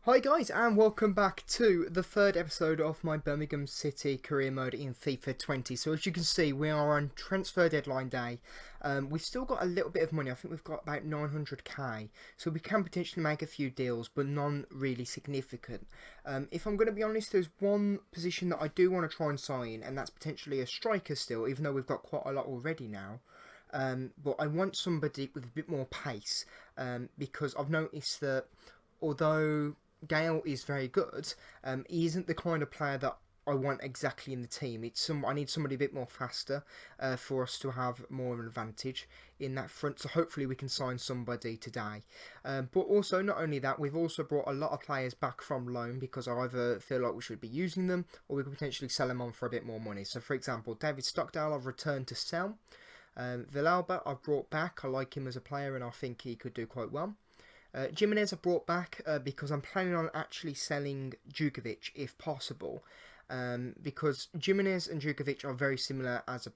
Hi guys, and welcome back to the third episode of my Birmingham City career mode in FIFA 20. So as you can see, we are on transfer deadline day. We've still got a little bit of money. I think we've got about 900k, so we can potentially make a few deals, but none really significant. If I'm going to be honest, there's one position that I do want to try and sign, and that's potentially a striker still, even though we've got quite a lot already now. But I want somebody with a bit more pace, because I've noticed that although Gale is very good, he isn't the kind of player that I want exactly in the team. I need somebody a bit more faster for us to have more of an advantage in that front. So hopefully we can sign somebody today. But also, not only that, we've also brought a lot of players back from loan because I either feel like we should be using them or we could potentially sell them on for a bit more money. So for example, David Stockdale I've returned to sell. Villalba I've brought back. I like him as a player and I think he could do quite well. Jimenez I brought back because I'm planning on actually selling Djukovic if possible, because Jimenez and Djukovic are very similar as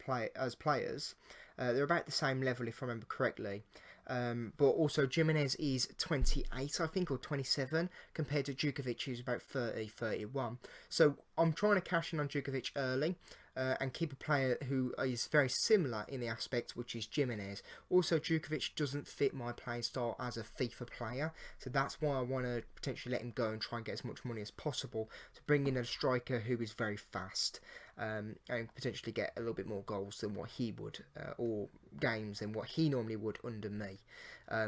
players. They're about the same level if I remember correctly. But also Jimenez is 28 I think, or 27, compared to Djukovic who's about 30, 31. So I'm trying to cash in on Djukovic early. And keep a player who is very similar in the aspect, which is Jimenez. Also, Djukovic doesn't fit my playing style as a FIFA player, so that's why I want to potentially let him go and try and get as much money as possible to bring in a striker who is very fast, and potentially get a little bit more goals than what he would, or games than what he normally would under me.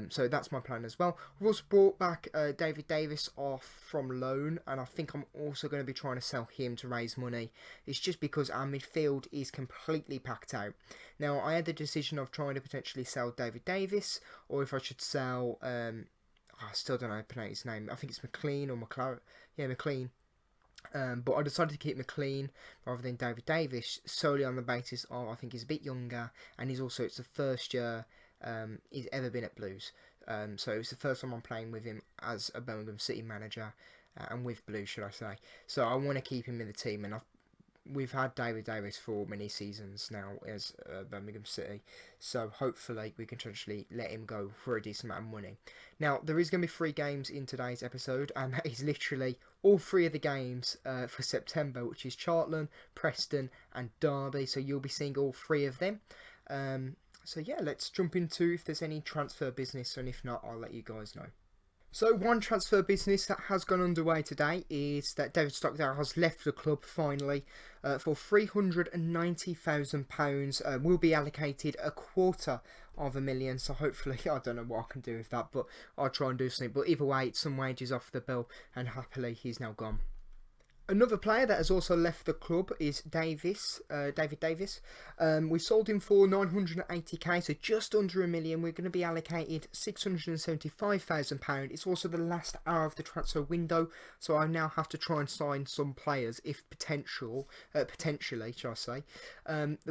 So that's my plan as well. We've also brought back David Davis off from loan, and I think I'm also going to be trying to sell him to raise money. It's just because our midfield is completely packed out. Now, I had the decision of trying to potentially sell David Davis, or if I should sell, I still don't know how to pronounce his name. I think it's McLean or McLaren. Yeah, McLean. But I decided to keep McLean rather than David Davis solely on the basis of I think he's a bit younger and it's the first year he's ever been at Blues. So it's the first time I'm playing with him as a Birmingham City manager, and with Blues, should I say. So I want to keep him in the team, and we've had David Davis for many seasons now as Birmingham City, so hopefully we can potentially let him go for a decent amount of money. Now, there is going to be 3 games in today's episode, and that is literally all 3 of the games for September, which is Charlton, Preston and Derby, so you'll be seeing all 3 of them. So yeah, let's jump into if there's any transfer business, and if not, I'll let you guys know. So one transfer business that has gone underway today is that David Stockdale has left the club finally for £390,000. Will be allocated £250,000. So hopefully, I don't know what I can do with that, but I'll try and do something. But either way, it's some wages off the bill, and happily he's now gone. Another player that has also left the club is David Davis. We sold him for 980k, so just under $1 million. We're going to be allocated £675,000. It's also the last hour of the transfer window, so I now have to try and sign some players, if potentially, shall I say.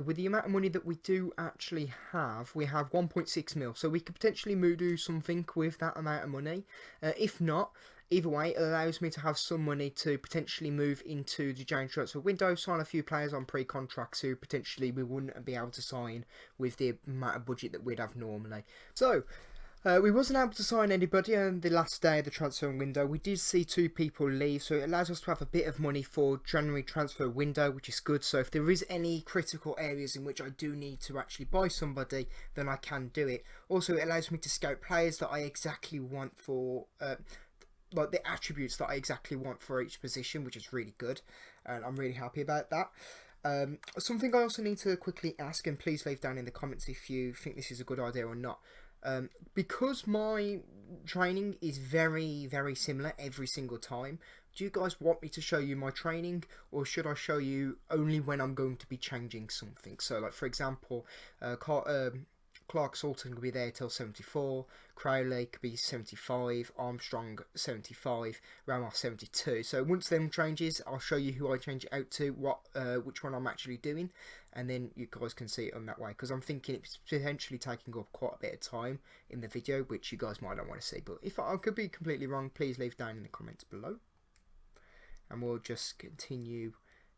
With the amount of money that we do actually have, we have 1.6 mil, so we could potentially do something with that amount of money. If not, either way, it allows me to have some money to potentially move into the January transfer window, sign a few players on pre-contracts who potentially we wouldn't be able to sign with the amount of budget that we'd have normally. So, we wasn't able to sign anybody on the last day of the transfer window. We did see 2 people leave, so it allows us to have a bit of money for January transfer window, which is good. So if there is any critical areas in which I do need to actually buy somebody, then I can do it. Also, it allows me to scout players that I exactly want for... like the attributes that I exactly want for each position, which is really good, and I'm really happy about that. Something I also need to quickly ask, and please leave down in the comments if you think this is a good idea or not. Because my training is very, very similar every single time, do you guys want me to show you my training, or should I show you only when I'm going to be changing something? So, like for example, Clark Sultan could be there till 74, Crowley could be 75, Armstrong 75, Ramos 72. So once them changes, I'll show you who I change it out to, which one I'm actually doing, and then you guys can see it on that way, because I'm thinking it's potentially taking up quite a bit of time in the video, which you guys might not want to see. But if I could be completely wrong, please leave down in the comments below, and we'll just continue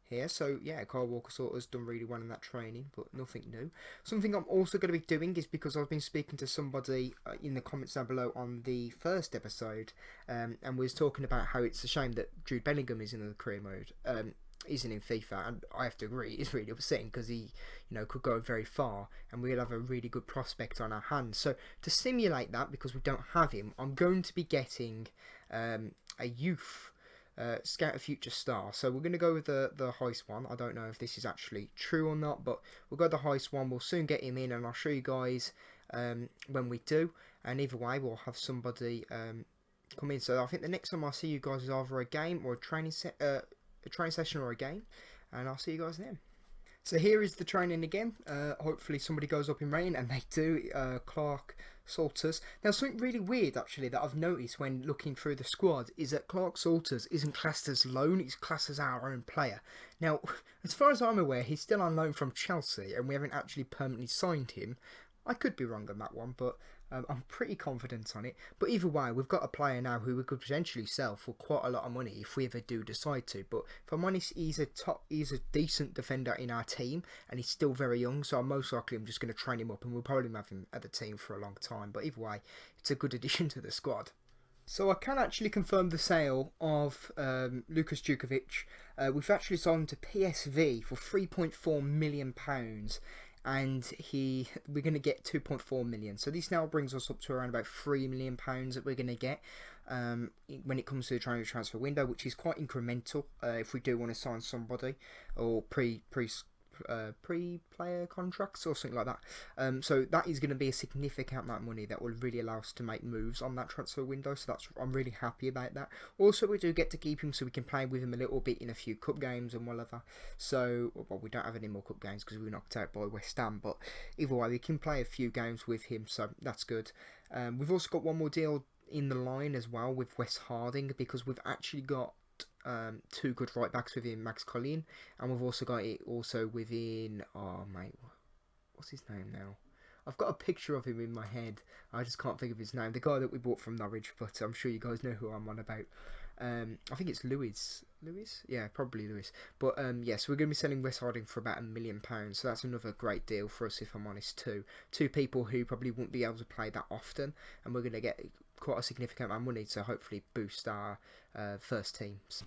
here. So yeah, Kyle Walker Salter's done really well in that training, but nothing new. Something I'm also going to be doing is because I've been speaking to somebody in the comments down below on the first episode, and we was talking about how it's a shame that Jude Bellingham is in the career mode. Isn't in FIFA, and I have to agree, it's really upsetting because he, could go very far, and we'll have a really good prospect on our hands. So to simulate that, because we don't have him, I'm going to be getting a youth Scout a Future Star. So we're going to go with the highest one. I don't know if this is actually true or not, but we'll go the highest one. We'll soon get him in, and I'll show you guys when we do. And either way, we'll have somebody come in. So I think the next time I'll see you guys is either a game or a training session or a game, and I'll see you guys then. So here is the training again. Hopefully somebody goes up in rain, and they do. Clark Salters. Now, something really weird actually that I've noticed when looking through the squad is that Clark Salters isn't classed as loan, he's classed as our own player. Now, as far as I'm aware, he's still on loan from Chelsea, and we haven't actually permanently signed him. I could be wrong on that one, but I'm pretty confident on it. But either way, we've got a player now who we could potentially sell for quite a lot of money if we ever do decide to. But if I'm honest, he's a decent defender in our team, and he's still very young. So most likely I'm just going to train him up, and we'll probably have him at the team for a long time. But either way, it's a good addition to the squad. So I can actually confirm the sale of Lukas Djukovic. We've actually sold him to PSV for £3.4 million. And we're going to get 2.4 million. So this now brings us up to around about £3 million that we're going to get when it comes to the transfer window, which is quite incremental if we do want to sign somebody or pre-player contracts or something like that. So that is going to be a significant amount of money that will really allow us to make moves on that transfer window. So I'm really happy about that. Also, we do get to keep him so we can play with him a little bit in a few cup games and whatever. So, well, we don't have any more cup games because we were knocked out by West Ham. But either way, we can play a few games with him, so that's good. We've also got one more deal in the line as well with Wes Harding, because we've actually got two good right backs within Max Colleen, and we've also got it within, oh mate, what's his name now? I've got a picture of him in my head. I just can't think of his name. The guy that we bought from Norwich, but I'm sure you guys know who I'm on about. I think it's Lewis. Lewis? Yeah, probably Lewis. But yes, we're going to be selling Wes Harding for about £1 million. So that's another great deal for us, if I'm honest, too. Two people who probably wouldn't be able to play that often, and we're going to get quite a significant amount of money to hopefully boost our first teams.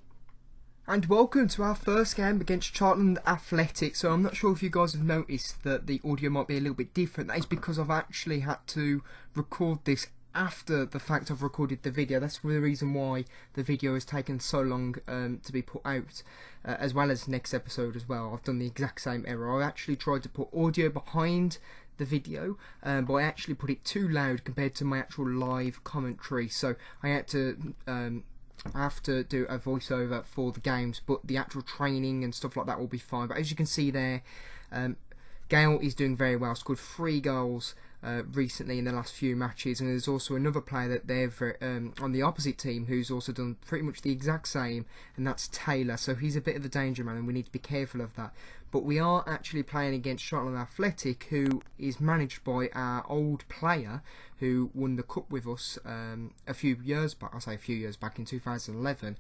And welcome to our first game against Charlton Athletic. So I'm not sure if you guys have noticed that the audio might be a little bit different. That is because I've actually had to record this after the fact I've recorded the video. That's the reason why the video has taken so long to be put out, as well as next episode as well. I've done the exact same error. I actually tried to put audio behind the video, but I actually put it too loud compared to my actual live commentary, so I had to I have to do a voiceover for the games, but the actual training and stuff like that will be fine. But as you can see there, Gale is doing very well. Scored 3 goals recently in the last few matches, and there's also another player that they've on the opposite team who's also done pretty much the exact same, and that's Taylor. So he's a bit of a danger man, and we need to be careful of that. But we are actually playing against Charlton Athletic, who is managed by our old player who won the cup with us a few years back. I say a few years back, in 2011,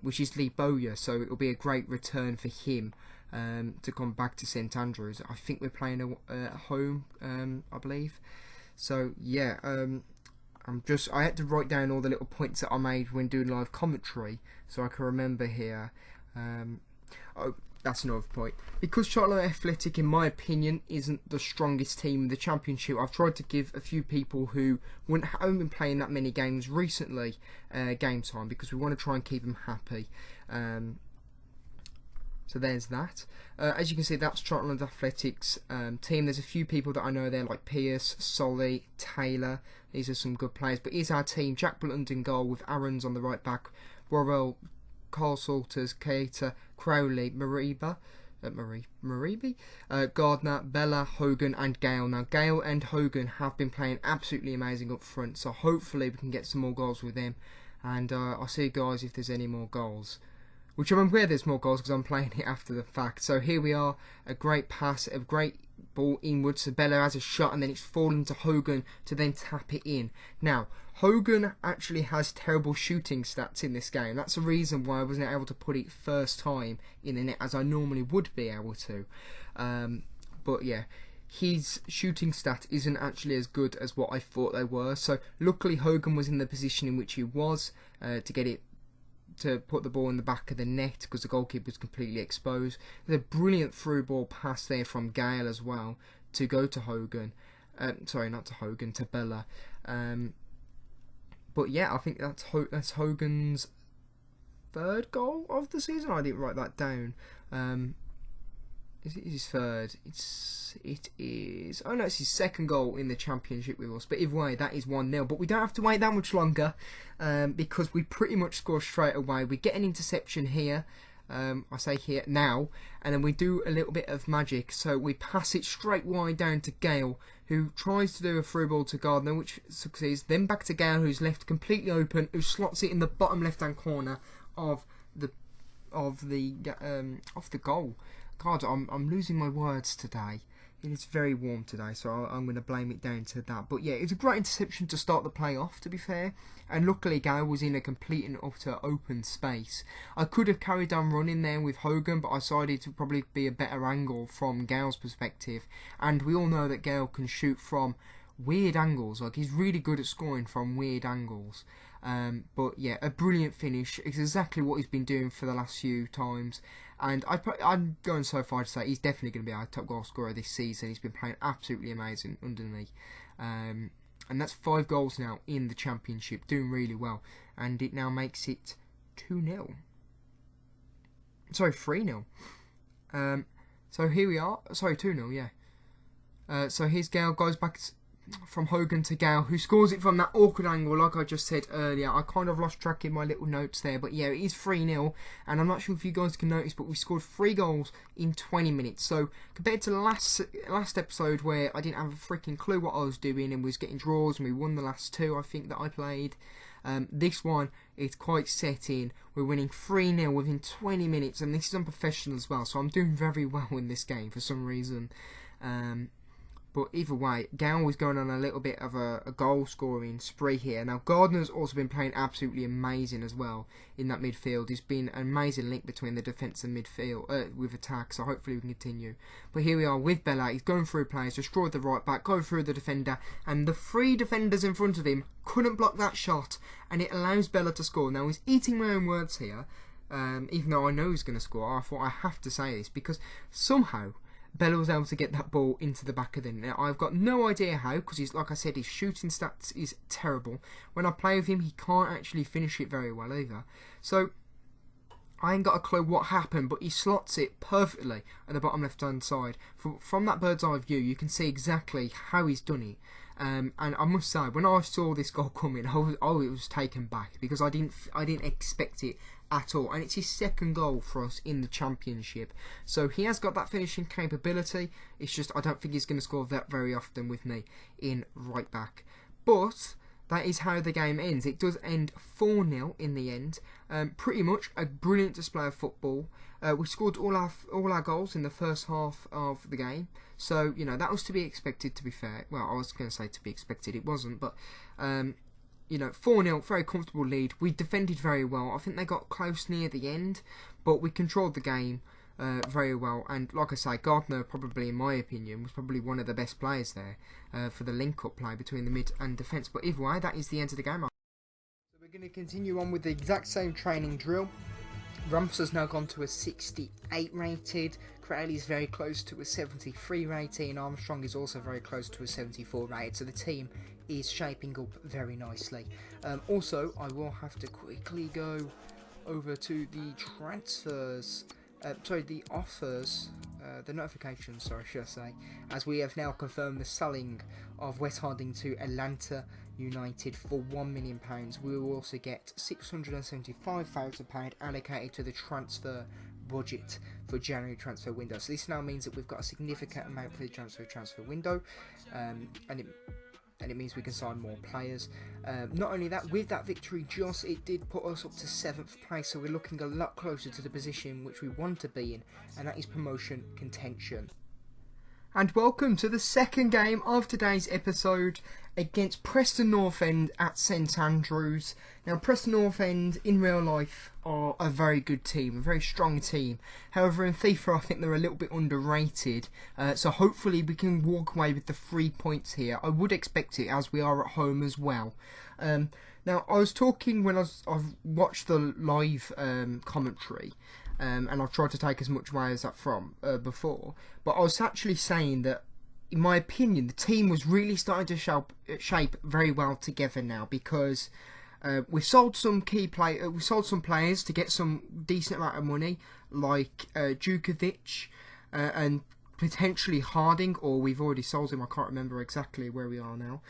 which is Lee Bowyer. So it will be a great return for him to come back to St Andrews. I think we're playing at home, I believe. So yeah, I had to write down all the little points that I made when doing live commentary so I can remember here. That's another point. Because Charlton Athletic, in my opinion, isn't the strongest team in the Championship, I've tried to give a few people who haven't been playing that many games recently game time, because we want to try and keep them happy. So there's that. As you can see, that's Charlton Athletics team. There's a few people that I know there, like Pierce, Solly, Taylor. These are some good players. But here's our team. Jack Blunt in goal with Aarons on the right back. Worrell, Carl Salters, Keita, Crowley, Maribi, Gardner, Bella, Hogan and Gale. Now Gale and Hogan have been playing absolutely amazing up front, so hopefully we can get some more goals with them, and I'll see you guys if there's any more goals. Which I'm aware there's more goals because I'm playing it after the fact. So here we are, a great pass, a great ball inwards, so Bella has a shot, and then it's fallen to Hogan to then tap it in. Now, Hogan actually has terrible shooting stats in this game. That's the reason why I wasn't able to put it first time in the net as I normally would be able to. But yeah, his shooting stat isn't actually as good as what I thought they were. So luckily Hogan was in the position in which he was to put the ball in the back of the net because the goalkeeper was completely exposed. There's a brilliant through ball pass there from Gale as well to go to Hogan. Sorry, not to Hogan, to Bella. But yeah, I think that's Hogan's third goal of the season. I didn't write that down. Is it his third? It is. Oh no, it's his second goal in the championship with us. But either way, that is 1-0. But we don't have to wait that much longer because we pretty much score straight away. We get an interception here. I say here now, and then we do a little bit of magic. So we pass it straight wide down to Gale, who tries to do a through ball to Gardner, which succeeds. Then back to Gale, who's left completely open, who slots it in the bottom left-hand corner of the goal. God, I'm losing my words today. It is very warm today, so I'm going to blame it down to that. But yeah, it was a great interception to start the play off, to be fair. And luckily, Gale was in a complete and utter open space. I could have carried on running there with Hogan, but I decided to probably be a better angle from Gale's perspective. And we all know that Gale can shoot from weird angles. Like, he's really good at scoring from weird angles. But yeah, a brilliant finish. It's exactly what he's been doing for the last few times. And I'm going so far to say he's definitely going to be our top goal scorer this season. He's been playing absolutely amazing under me. And that's 5 goals now in the championship, doing really well. And it now makes it 2-0. Sorry, 3-0. So here we are. Sorry, 2-0, yeah. So here's Gale, goes back from Hogan to Gale, who scores it from that awkward angle, like I just said earlier. I kind of lost track in my little notes there, but yeah, it is 3-0, and I'm not sure if you guys can notice, but we scored 3 goals in 20 minutes. So compared to the last episode where I didn't have a freaking clue what I was doing and was getting draws, and we won the last 2, I think, that I played. This one, it's quite set in. We're winning 3-0 within 20 minutes, and this is unprofessional as well, so I'm doing very well in this game for some reason. But either way, Gale was going on a little bit of a goal-scoring spree here. Now, Gardner's also been playing absolutely amazing as well in that midfield. He's been an amazing link between the defence and midfield with attack, so hopefully we can continue. But here we are with Bella. He's going through players, destroyed the right back, going through the defender, and the 3 defenders in front of him couldn't block that shot, and it allows Bella to score. Now, he's eating my own words here, even though I know he's going to score. I thought I have to say this, because somehow Bella was able to get that ball into the back of the net. I've got no idea how, because like I said, his shooting stats is terrible. When I play with him, he can't actually finish it very well either. So I ain't got a clue what happened, but he slots it perfectly at the bottom left-hand side. From that bird's eye view, you can see exactly how he's done it. And I must say, when I saw this goal coming, I was taken back because I didn't expect it at all. And it's his second goal for us in the championship. So he has got that finishing capability. It's just I don't think he's going to score that very often with me in right back. But that is how the game ends. It does end 4-0 in the end. Pretty much a brilliant display of football. We scored all our goals in the first half of the game. So, you know, that was to be expected, to be fair. Well, I was going to say to be expected. It wasn't. But, you know, 4-0, very comfortable lead. We defended very well. I think they got close near the end. But we controlled the game very well. And like I say, Gardner, probably, in my opinion, was probably one of the best players there for the link-up play between the mid and defence. But either way, that is the end of the game. So we're going to continue on with the exact same training drill. Rumps has now gone to a 68 rated, Crowley is very close to a 73 rating, and Armstrong is also very close to a 74 rated, so the team is shaping up very nicely. Also, I will have to quickly go over to the transfers, the offers, the notifications, should I say, as we have now confirmed the selling of Wes Harding to Atlanta United for £1 million. We will also get £675,000 allocated to the transfer budget for January transfer window. So this now means that we've got a significant amount for the transfer window, and it means we can sign more players. Not only that, with that victory, it did put us up to 7th place, so we're looking a lot closer to the position which we want to be in, and that is promotion contention. And welcome to the second game of today's episode against Preston North End at St Andrews. Now, Preston North End in real life are a very good team, a very strong team. However, in FIFA, I think they're a little bit underrated. So hopefully we can walk away with the 3 points here. I would expect it, as we are at home as well. Now, I was talking when I've watched the live commentary. And I've tried to take as much away as that from before. But I was actually saying that, in my opinion, the team was really starting to shape very well together now, because we've sold some we've sold some players to get some decent amount of money, like Djukovic and potentially Harding, or we've already sold him. I can't remember exactly where we are now.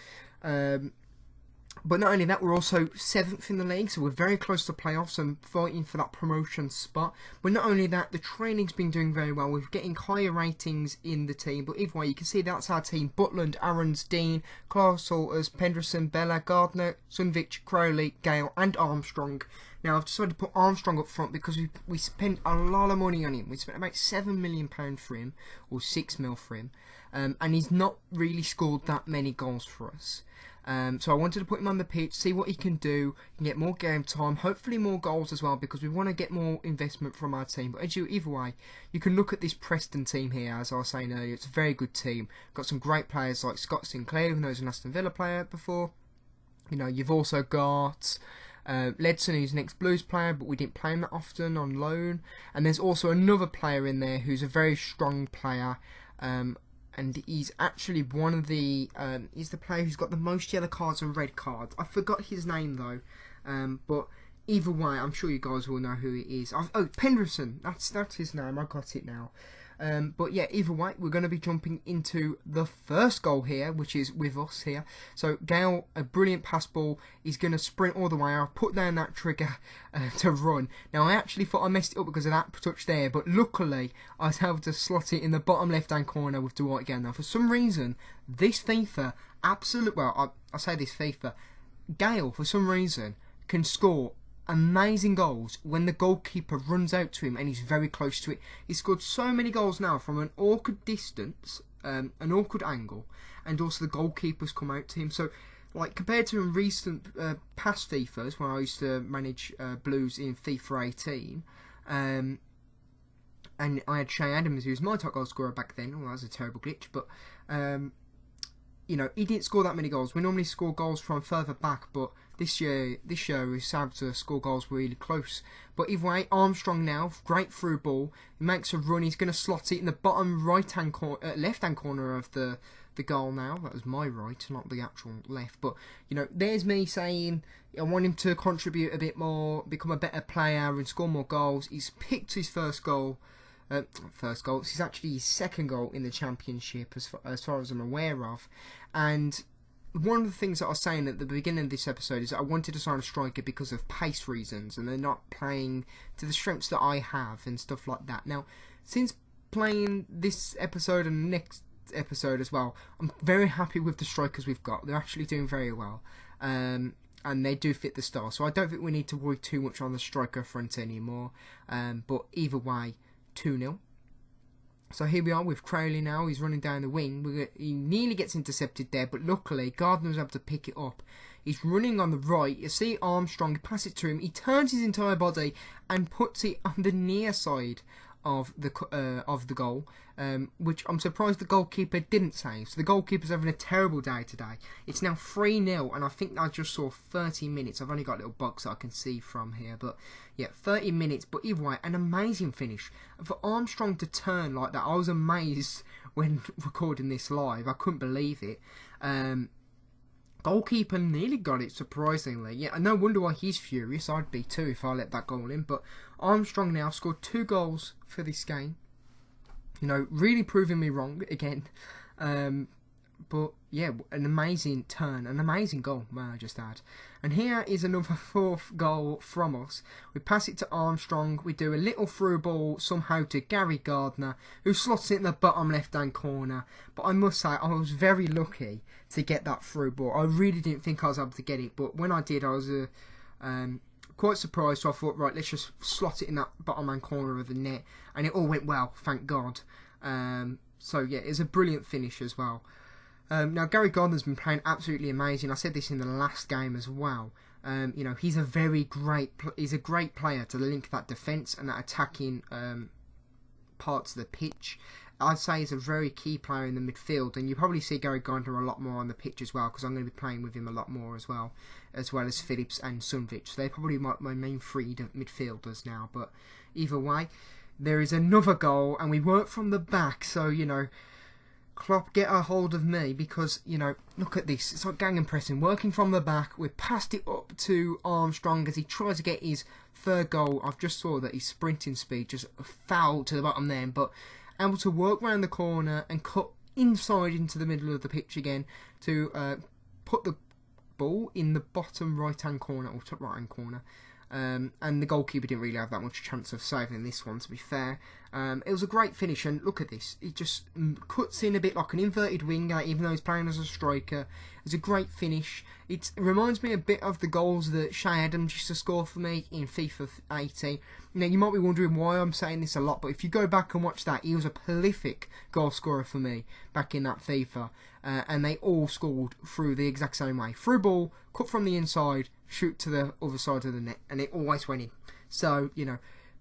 But not only that, we're also 7th in the league, so we're very close to playoffs and fighting for that promotion spot. But not only that, the training's been doing very well. We're getting higher ratings in the team. But either way, you can see that's our team. Butland, Aarons, Dean, Clark Salters, Penderson, Bella, Gardner, Sunvich, Crowley, Gale and Armstrong. Now, I've decided to put Armstrong up front because we spent a lot of money on him. We spent about £7 million for him, or £6 million for him. And he's not really scored that many goals for us. So I wanted to put him on the pitch, see what he can do, get more game time, hopefully more goals as well, because we want to get more investment from our team. But either way, you can look at this Preston team here, as I was saying earlier. It's a very good team. Got some great players like Scott Sinclair, who knows an Aston Villa player before. You know, you've also got Ledson, who's an ex-Blues player, but we didn't play him that often on loan. And there's also another player in there who's a very strong player. And he's actually one of the he's the player who's got the most yellow cards and red cards. I forgot his name though, but either way, I'm sure you guys will know who it is. Penderson, that's his name. I got it now. But yeah, either way, we're going to be jumping into the first goal here, which is with us here. So Gale, a brilliant pass ball. He's going to sprint all the way. I'll put down that trigger to run. Now, I actually thought I messed it up because of that touch there, but luckily I was able to slot it in the bottom left-hand corner with Dwight Gale. Now, for some reason, this FIFA, I say this FIFA, Gale, for some reason, can score amazing goals when the goalkeeper runs out to him and he's very close to it. He's scored so many goals now from an awkward distance, an awkward angle, and also the goalkeepers come out to him. So, like, compared to in recent past FIFAs, when I used to manage Blues in FIFA 18, and I had Shay Adams, who was my top goal scorer back then. Oh, that was a terrible glitch, but you know, he didn't score that many goals. We normally score goals from further back, but this year we have to score goals really close. But either way, Armstrong now, great through ball. He makes a run. He's going to slot it in the bottom left-hand corner of the goal now. That was my right, not the actual left. But, you know, there's me saying I want him to contribute a bit more, become a better player and score more goals. He's picked his first goal. This is actually his second goal in the championship, as far as I'm aware of. And one of the things that I was saying at the beginning of this episode is that I wanted to sign a striker because of pace reasons, and they're not playing to the strengths that I have and stuff like that. Now, since playing this episode and the next episode as well, I'm very happy with the strikers we've got. They're actually doing very well, and they do fit the style. So I don't think we need to worry too much on the striker front anymore. But either way, 2-0. So here we are with Crowley now. He's running down the wing. He nearly gets intercepted there, but luckily Gardner was able to pick it up. He's running on the right. You see Armstrong, pass it to him. He turns his entire body and puts it on the near side of the goal, which I'm surprised the goalkeeper didn't save. So the goalkeeper's having a terrible day today. It's now 3-0, and I think I just saw 30 minutes. I've only got a little box that I can see from here, but yeah, 30 minutes. But either way, an amazing finish. And for Armstrong to turn like that, I was amazed when recording this live. I couldn't believe it. Goalkeeper nearly got it, surprisingly. Yeah, no wonder why he's furious. I'd be too if I let that goal in. But Armstrong now scored 2 goals for this game. You know, really proving me wrong again. But yeah, an amazing turn, an amazing goal, may I just add. And here is another 4th goal from us. We pass it to Armstrong. We do a little through ball somehow to Gary Gardner, who slots it in the bottom left-hand corner. But I must say, I was very lucky to get that through ball. I really didn't think I was able to get it, but when I did, I was quite surprised. So I thought, right, let's just slot it in that bottom-hand corner of the net. And it all went well, thank God. So yeah, it's a brilliant finish as well. Now Gary Gardner's been playing absolutely amazing. I said this in the last game as well. He's a he's a great player to link that defence and that attacking parts of the pitch. I'd say he's a very key player in the midfield, and you probably see Gary Gardner a lot more on the pitch as well, because I'm going to be playing with him a lot more as well as Phillips and Sunvich. So they're probably my main three midfielders now. But either way, there is another goal, and we work from the back. So Klopp, get a hold of me, because look at this. It's like gang and pressing, working from the back. We passed it up to Armstrong as he tries to get his third goal. I've just saw that his sprinting speed just fouled to the bottom then, but able to work round the corner and cut inside into the middle of the pitch again to put the ball in the bottom right-hand corner, or top right-hand corner. And the goalkeeper didn't really have that much chance of saving this one, to be fair. It was a great finish, and look at this. It just cuts in a bit like an inverted winger, even though he's playing as a striker. It's a great finish. It reminds me a bit of the goals that Shay Adams used to score for me in FIFA 18. Now, you might be wondering why I'm saying this a lot, but if you go back and watch that, he was a prolific goal scorer for me back in that FIFA. And they all scored through the exact same way. Through ball, cut from the inside, shoot to the other side of the net, and it always went in. So,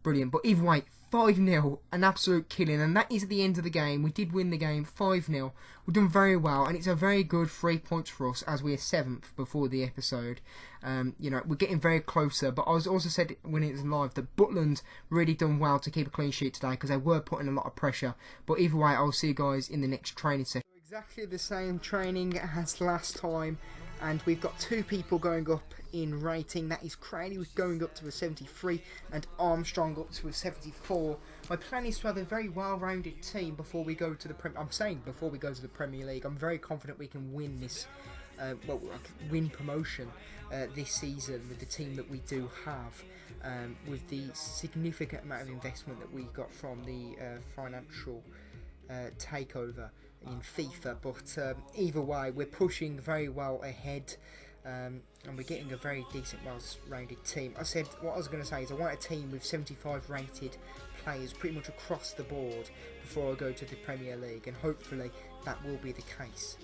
brilliant. But either way, 5-0, an absolute killing, and that is at the end of the game. We did win the game 5-0. We've done very well, and it's a very good 3 points for us, as we're 7th before the episode. We're getting very closer, but I was also said when it was live that Butland really done well to keep a clean sheet today, because they were putting a lot of pressure. But either way, I'll see you guys in the next training session. Exactly the same training as last time, and we've got 2 people going up in rating. That is Cranley going up to a 73 and Armstrong up to a 74. My plan is to have a very well-rounded team before we go to the before we go to the Premier League. I'm very confident we can win this, win promotion this season with the team that we do have, with the significant amount of investment that we got from the financial takeover in FIFA. But either way, we're pushing very well ahead, and we're getting a very decent, well-rounded team. What I was going to say is I want a team with 75 rated players pretty much across the board before I go to the Premier League, and hopefully that will be the case.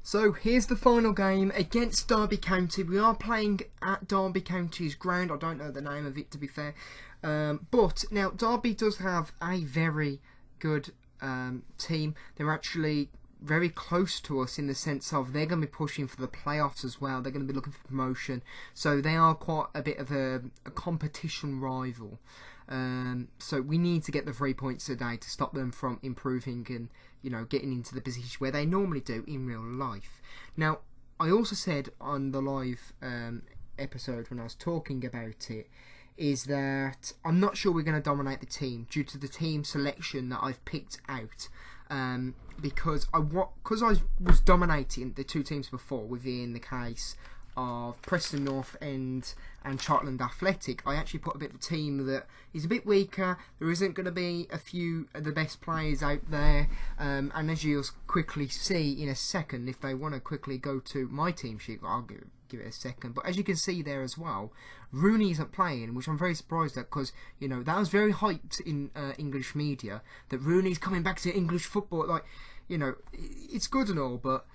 So here's the final game against Derby County. We are playing at Derby County's ground. I don't know the name of it, to be fair. But now Derby does have a very good team. They're actually very close to us in the sense of they're going to be pushing for the playoffs as well. They're going to be looking for promotion. So they are quite a bit of a competition rival. So we need to get the 3 points today to stop them from improving and getting into the position where they normally do in real life. Now, I also said on the live episode when I was talking about it, is that I'm not sure we're going to dominate the team due to the team selection that I've picked out. Because I was dominating the 2 teams before within the case of Preston North End and Chartland Athletic. I actually put a bit of a team that is a bit weaker. There isn't going to be a few of the best players out there, and as you'll quickly see in a second, if they want to quickly go to my team sheet, I'll give it a second. But as you can see there as well, Rooney isn't playing, which I'm very surprised at, because that was very hyped in English media that Rooney's coming back to English football. It's good and all, but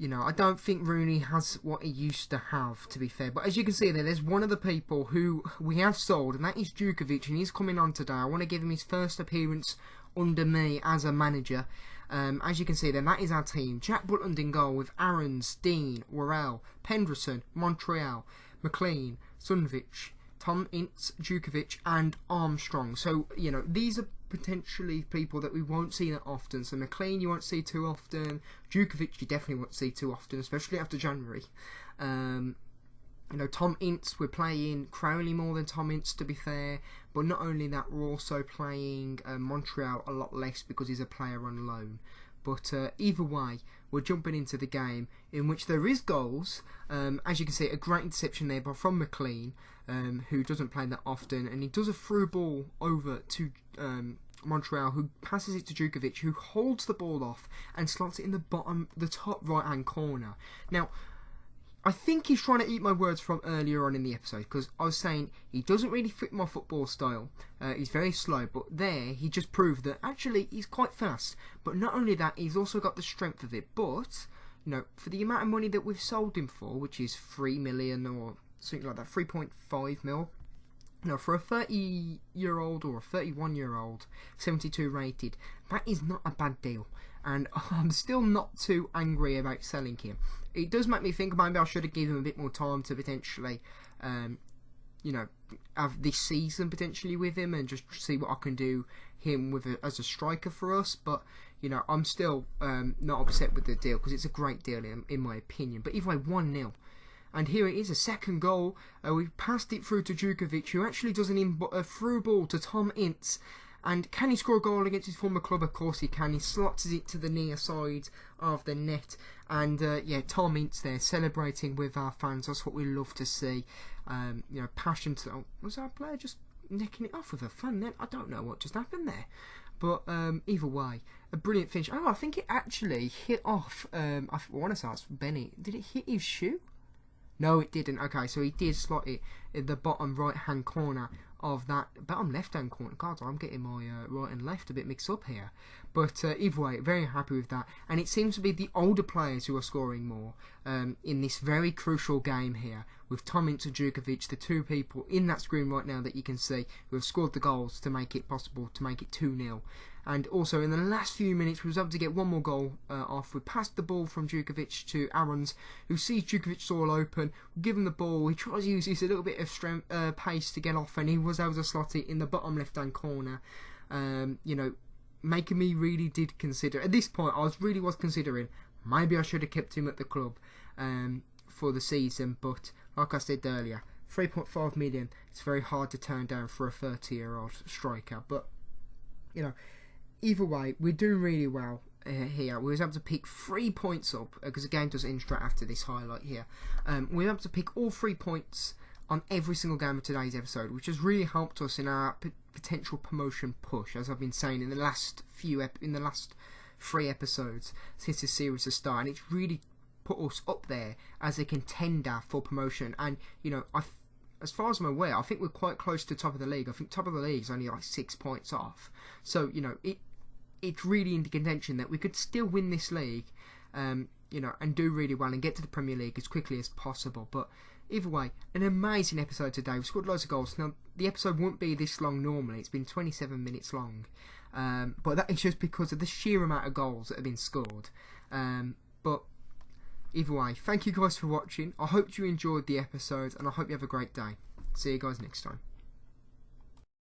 I don't think Rooney has what he used to have, to be fair. But as you can see there's one of the people who we have sold, and that is Djukovic, and he's coming on today. I want to give him his first appearance under me as a manager. As you can see then, that is our team. Jack Butland in goal with Aarons, Dean, Worrell, Penderson, Montreal, McLean, Sunvich, Tom Ince, Djukovic and Armstrong. So, these are potentially people that we won't see that often. So McLean you won't see too often. Djukovic you definitely won't see too often, especially after January. Tom Ince, we're playing Crowley more than Tom Ince, to be fair. But not only that, we're also playing Montreal a lot less because he's a player on loan. But either way, we're jumping into the game in which there is goals. As you can see, a great interception there but from McLean, who doesn't play that often. And he does a through ball over to Montreal, who passes it to Djukovic, who holds the ball off and slots it in the top right-hand corner. Now, I think he's trying to eat my words from earlier on in the episode, because I was saying he doesn't really fit my football style. He's very slow, but there he just proved that actually he's quite fast. But not only that, he's also got the strength of it. But, you know, for the amount of money that we've sold him for, which is 3 million or something like that, 3.5 mil. No, for a 30-year-old or a 31-year-old, 72 rated, that is not a bad deal. And I'm still not too angry about selling him. It does make me think maybe I should have given him a bit more time to potentially, you know, have this season potentially with him and just see what I can do him with as a striker for us. But, you know, I'm still not upset with the deal because it's a great deal in my opinion. But either way, 1-0. And here it is, a second goal. We passed it through to Djukovic, who actually does a through ball to Tom Ince. And can he score a goal against his former club? Of course he can. He slots it to the near side of the net. And yeah, Tom Ince there celebrating with our fans. That's what we love to see. You know, passion to... Oh, was our player just necking it off with a fan then? I don't know what just happened there. But either way, a brilliant finish. Oh, I think it actually hit off... I want to say it's Benny. Did it hit his shoe? No, it didn't. Okay, so he did slot it in the bottom right-hand corner of that bottom left-hand corner. God, I'm getting my right and left a bit mixed up here. But either way, very happy with that. And it seems to be the older players who are scoring more in this very crucial game here. With Tom Ince and Djukovic, the two people in that screen right now that you can see who have scored the goals to make it possible to make it 2-0. And also in the last few minutes we was able to get one more goal off. We passed the ball from Djukovic to Aarons, who sees Djukovic all open. We give him the ball. He tries to use a little bit of strength, pace to get off, and he was able to slot it in the bottom left-hand corner. You know, making me really did consider. At this point, I was considering maybe I should have kept him at the club for the season. But like I said earlier, 3.5 million. It's very hard to turn down for a 30-year-old striker. But you know. Either way, we're doing really well here. We was able to pick 3 points up, because the game does end straight after this highlight here. We were able to pick all 3 points on every single game of today's episode, which has really helped us in our potential promotion push, as I've been saying in the last 3 episodes since the series has started. And it's really put us up there as a contender for promotion. And, you know, as far as I'm aware, I think we're quite close to top of the league. I think top of the league is only like 6 points off. So, you know, it's really into contention that we could still win this league, you know, and do really well and get to the Premier League as quickly as possible. But either way, an amazing episode today. We've scored loads of goals. Now, the episode wouldn't be this long normally. It's been 27 minutes long. But that is just because of the sheer amount of goals that have been scored. But either way, thank you guys for watching. I hope you enjoyed the episode, and I hope you have a great day. See you guys next time.